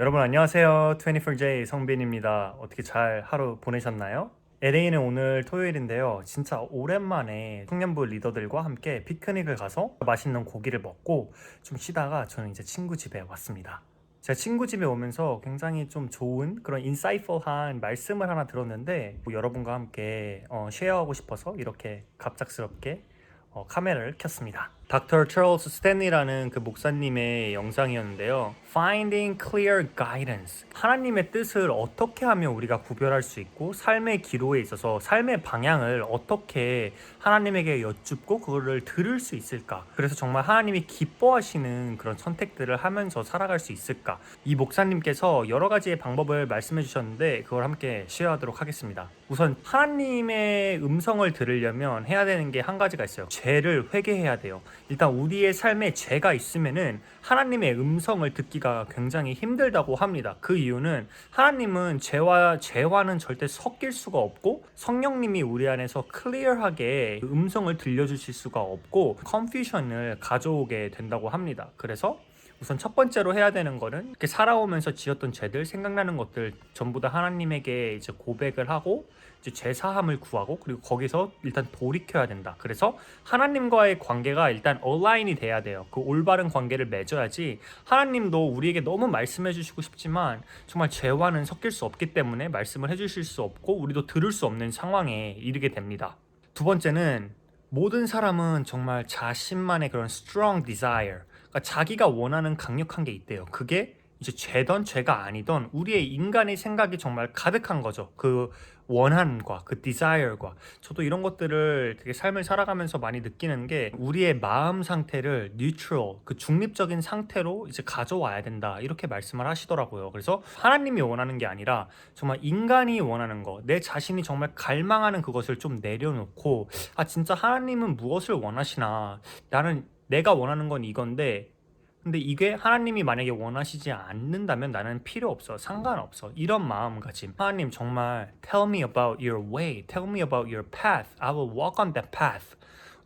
여러분 안녕하세요. 24J 성빈입니다. 어떻게 잘 하루 보내셨나요? LA는 오늘 토요일인데요. 진짜 오랜만에 청년부 리더들과 함께 피크닉을 가서 맛있는 고기를 먹고 좀 쉬다가 저는 이제 친구 집에 왔습니다. 제가 친구 집에 오면서 굉장히 좀 좋은 그런 인사이트풀한 말씀을 하나 들었는데 여러분과 함께 쉐어하고 싶어서 이렇게 갑작스럽게 카메라를 켰습니다. 닥터 찰스 스탠리라는 그 목사님의 영상이었는데요. Finding Clear Guidance. 하나님의 뜻을 어떻게 하면 우리가 구별할 수 있고 삶의 기로에 있어서 삶의 방향을 어떻게 하나님에게 여쭙고 그거를 들을 수 있을까? 그래서 정말 하나님이 기뻐하시는 그런 선택들을 하면서 살아갈 수 있을까? 이 목사님께서 여러 가지의 방법을 말씀해 주셨는데 그걸 함께 쉐어하도록 하겠습니다. 우선 하나님의 음성을 들으려면 해야 되는 게 한 가지가 있어요. 죄를 회개해야 돼요. 일단 우리의 삶에 죄가 있으면은 하나님의 음성을 듣기가 굉장히 힘들다고 합니다. 그 이유는 하나님은 죄와는 절대 섞일 수가 없고 성령님이 우리 안에서 클리어하게 음성을 들려주실 수가 없고 컨퓨션을 가져오게 된다고 합니다. 그래서 우선 첫 번째로 해야 되는 거는 이렇게 살아오면서 지었던 죄들, 생각나는 것들 전부 다 하나님에게 이제 고백을 하고 이제 죄 사함을 구하고 그리고 거기서 일단 돌이켜야 된다. 그래서 하나님과의 관계가 일단 얼라인이 돼야 돼요. 그 올바른 관계를 맺어야지 하나님도 우리에게 너무 말씀해 주시고 싶지만 정말 죄와는 섞일 수 없기 때문에 말씀을 해 주실 수 없고 우리도 들을 수 없는 상황에 이르게 됩니다. 두 번째는 모든 사람은 정말 자신만의 그런 strong desire, 그러니까 자기가 원하는 강력한 게 있대요. 그게 이제 죄던 죄가 아니던 우리의 인간의 생각이 정말 가득한 거죠. 그 원함과 그 desire과 저도 이런 것들을 되게 삶을 살아가면서 많이 느끼는 게 우리의 마음 상태를 neutral, 그 중립적인 상태로 이제 가져와야 된다 이렇게 말씀을 하시더라고요. 그래서 하나님이 원하는 게 아니라 정말 인간이 원하는 거, 내 자신이 정말 갈망하는 그것을 좀 내려놓고 진짜 하나님은 무엇을 원하시나, 나는 내가 원하는 건 이건데 근데 이게 하나님이 만약에 원하시지 않는다면 나는 필요 없어, 상관없어, 이런 마음가짐. 하나님 정말 tell me about your way, tell me about your path, I will walk on that path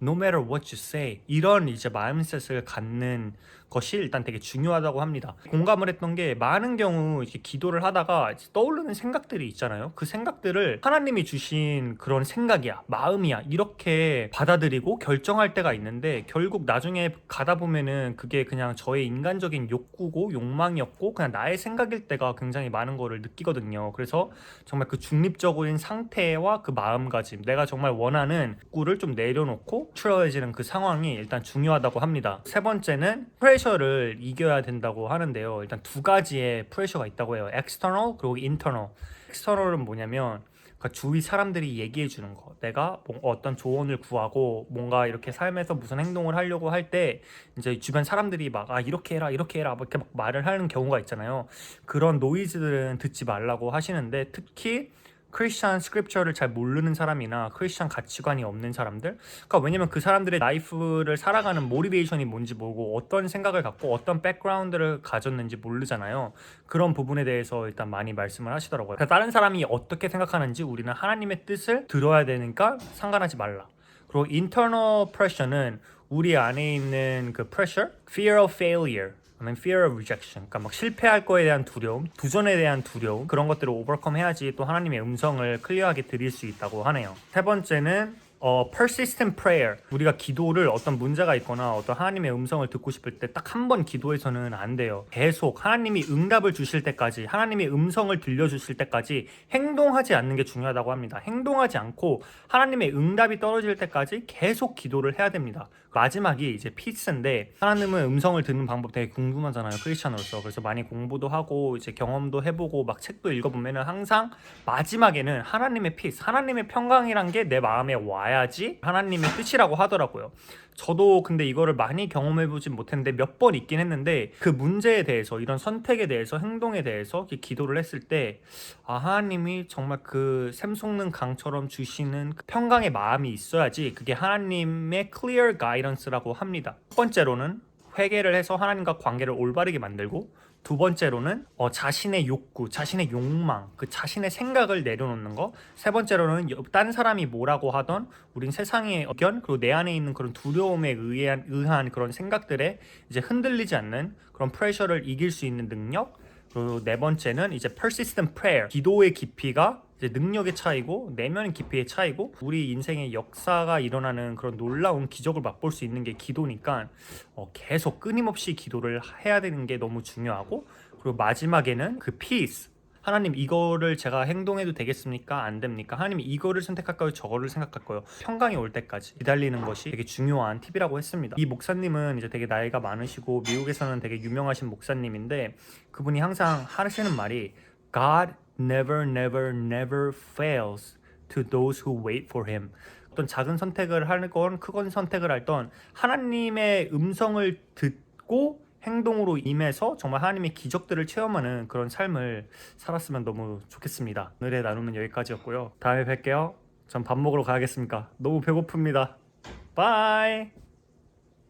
no matter what you say, 이런 이제 마음셋을 갖는 것이 일단 되게 중요하다고 합니다. 공감을 했던 게 많은 경우 이제 기도를 하다가 이제 떠오르는 생각들이 있잖아요. 그 생각들을 하나님이 주신 그런 생각이야, 마음이야 이렇게 받아들이고 결정할 때가 있는데 결국 나중에 가다 보면은 그게 그냥 저의 인간적인 욕구고 욕망이었고 그냥 나의 생각일 때가 굉장히 많은 거를 느끼거든요. 그래서 정말 그 중립적인 상태와 그 마음가짐, 내가 정말 원하는 욕구를 좀 내려놓고 추러해지는 그 상황이 일단 중요하다고 합니다. 세 번째는 프레셔를 이겨야 된다고 하는데요. 일단 두 가지의 프레셔가 있다고 해요. external 그리고 internal. external은 뭐냐면 그러니까 주위 사람들이 얘기해 주는 거, 내가 어떤 조언을 구하고 뭔가 이렇게 삶에서 무슨 행동을 하려고 할 때 이제 주변 사람들이 막 이렇게 해라 이렇게 해라 뭐 이렇게 막 말을 하는 경우가 있잖아요. 그런 노이즈들은 듣지 말라고 하시는데 특히 크리스천 스크립처를 잘 모르는 사람이나 크리스천 가치관이 없는 사람들, 그러니까 왜냐면 그 사람들의 라이프를 살아가는 모티베이션이 뭔지 모르고 어떤 생각을 갖고 어떤 백그라운드를 가졌는지 모르잖아요. 그런 부분에 대해서 일단 많이 말씀을 하시더라고요. 그러니까 다른 사람이 어떻게 생각하는지 우리는 하나님의 뜻을 들어야 되니까 상관하지 말라. 그리고 internal pressure는 우리 안에 있는 그 pressure, fear of failure, 아니면 fear of rejection, 그러니까 막 실패할 거에 대한 두려움, 도전에 대한 두려움, 그런 것들을 오버컴 해야지 또 하나님의 음성을 클리어하게 드릴 수 있다고 하네요. 세 번째는 persistent prayer. 우리가 기도를 어떤 문제가 있거나 어떤 하나님의 음성을 듣고 싶을 때 딱 한 번 기도해서는 안 돼요. 계속 하나님이 응답을 주실 때까지, 하나님의 음성을 들려주실 때까지 행동하지 않는 게 중요하다고 합니다. 행동하지 않고 하나님의 응답이 떨어질 때까지 계속 기도를 해야 됩니다. 마지막이 이제 피스인데, 하나님의 음성을 듣는 방법 되게 궁금하잖아요, 크리스찬으로서. 그래서 많이 공부도 하고 이제 경험도 해보고 막 책도 읽어보면은 항상 마지막에는 하나님의 피스, 하나님의 평강이란 게 내 마음에 와야지 하나님의 뜻이라고 하더라고요. 저도 근데 이거를 많이 경험해보진 못했는데 몇 번 있긴 했는데, 그 문제에 대해서, 이런 선택에 대해서, 행동에 대해서 기도를 했을 때 하나님이 정말 그 샘솟는 강처럼 주시는 그 평강의 마음이 있어야지 그게 하나님의 clear guidance라고 합니다. 첫 번째로는 회개를 해서 하나님과 관계를 올바르게 만들고, 두 번째로는 자신의 욕구, 자신의 욕망, 그 자신의 생각을 내려놓는 거. 세 번째로는 딴 사람이 뭐라고 하던 우린 세상의 의견, 그리고 내 안에 있는 그런 두려움에 의한 그런 생각들에 이제 흔들리지 않는 그런 프레셔를 이길 수 있는 능력. 그리고 네 번째는 이제 persistent prayer, 기도의 깊이가 이제 능력의 차이고 내면 깊이의 차이고, 우리 인생의 역사가 일어나는 그런 놀라운 기적을 맛볼 수 있는 게 기도니까 계속 끊임없이 기도를 해야 되는 게 너무 중요하고, 그리고 마지막에는 그 peace, 하나님 이거를 제가 행동해도 되겠습니까? 안 됩니까? 하나님 이거를 선택할까요? 저거를 생각할까요? 평강이 올 때까지 기다리는 것이 되게 중요한 팁이라고 했습니다. 이 목사님은 이제 되게 나이가 많으시고 미국에서는 되게 유명하신 목사님인데, 그분이 항상 하시는 말이 God never never never fails to those who wait for him. 어떤 작은 선택을 하건 큰 선택을 할던 하나님의 음성을 듣고 행동으로 임해서 정말 하나님의 기적들을 체험하는 그런 삶을 살았으면 너무 좋겠습니다. 오늘의 나눔은 여기까지였고요. 다음에 뵐게요. 전 밥 먹으러 가야겠습니다. 너무 배고픕니다. 바이.